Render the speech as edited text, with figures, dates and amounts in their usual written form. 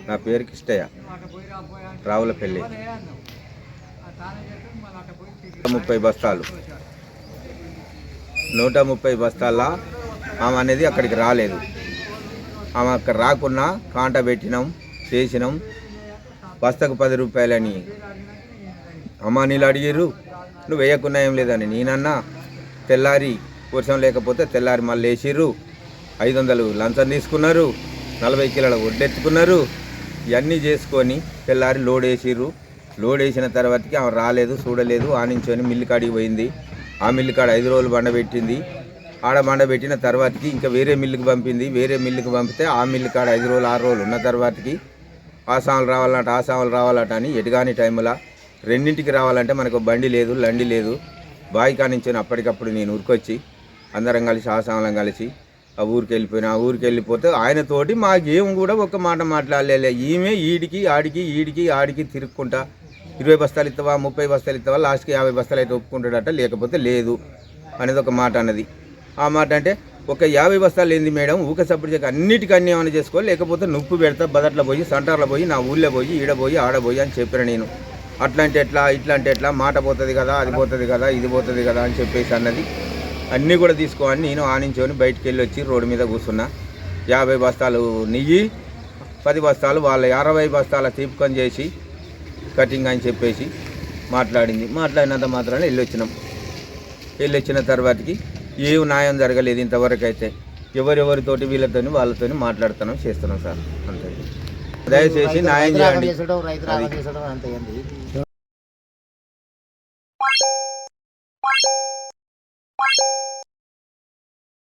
నా పేరు కిష్టయ్య, రావులపల్లి. 130 బస్తాలు 130 బస్తాల్లో ఆమె అనేది అక్కడికి రాలేదు. ఆమె అక్కడ రాకున్నా కాంట పెట్టినాం, చేసినాం. బస్తకు 10 రూపాయలని అమ్మ నీళ్ళు అడిగిర్రు, నువ్వు వేయకున్నా ఏం లేదని నేనన్నా. తెల్లారి వర్షం లేకపోతే తెల్లారి మళ్ళీ వేసిర్రు. 500 లంచం తీసుకున్నారు, 40 కిలోల వడ్డెత్తుకున్నారు. ఇవన్నీ చేసుకొని తెల్లారి లోడ్ వేసిర్రు. లోడ్ వేసిన తర్వాతకి ఆమె రాలేదు, చూడలేదు. ఆనించుకొని మిల్లు కాడికి పోయింది. ఆ మిల్లు కాడ 5 రోజులు బండబెట్టింది. ఆడ బండబెట్టిన తర్వాతకి ఇంకా వేరే మిల్లుకి పంపింది. వేరే మిల్లుకి పంపితే ఆ మిల్లు కాడ 5 రోజులు 6 రోజులు ఉన్న తర్వాతకి ఆ సాములు రావాలట అని ఎటుగాని టైంలో రెండింటికి రావాలంటే మనకు బండి లేదు, లండి లేదు. బావి కానించుకొని అప్పటికప్పుడు నేను ఊరికొచ్చి అందరం కలిసి ఆసాములం కలిసి ఆ ఊరికి వెళ్ళిపోయినా. ఆ ఊరికి వెళ్ళిపోతే ఆయనతోటి మాకేం కూడా ఒక మాట మాట్లాడలే. ఈమె ఈడికి ఆడికి తిరుక్కుంటా 20 బస్తాలు ఇస్తావా, 30 బస్తాలు ఇస్తావా, లాస్ట్కి 50 బస్తాలు అయితే ఒప్పుకుంటాడట, లేకపోతే లేదు అనేది ఒక మాట అన్నది. ఆ మాట అంటే ఒక 50 బస్తాలు ఏంది మేడం, ఊక సపోర్ట్ చేయక అన్నిటికన్నీ ఏమైనా చేసుకో, లేకపోతే నొప్పు పెడతా, బదట్లో పోయి సెంటర్లో పోయి నా ఊళ్ళో పోయి ఈడపోయి ఆడపోయి అని చెప్పిన నేను. అట్లా అంటే ఎట్లా, ఇట్లా అంటే ఎట్లా, మాట పోతుంది కదా, అది పోతుంది కదా, ఇది పోతుంది కదా అని చెప్పేసి అన్నది. అన్నీ కూడా తీసుకోవాలి. నేను ఆనించుకొని బయటికి వెళ్ళి వచ్చి రోడ్డు మీద కూర్చున్నా. 50 బస్తాలు నెయ్యి, 10 బస్తాలు వాళ్ళ 60 బస్తాల తీపుకొని చేసి కటింగ్ అని చెప్పేసి మాట్లాడింది. మాట్లాడినంత మాత్రాన వెళ్ళొచ్చిన తర్వాతకి ఏం న్యాయం జరగలేదు ఇంతవరకు అయితే. ఎవరెవరితోటి వీళ్ళతోని వాళ్ళతోని మాట్లాడుతున్నాం, చేస్తున్నాం సార్. అంతే. దయచేసి న్యాయం చేయండి.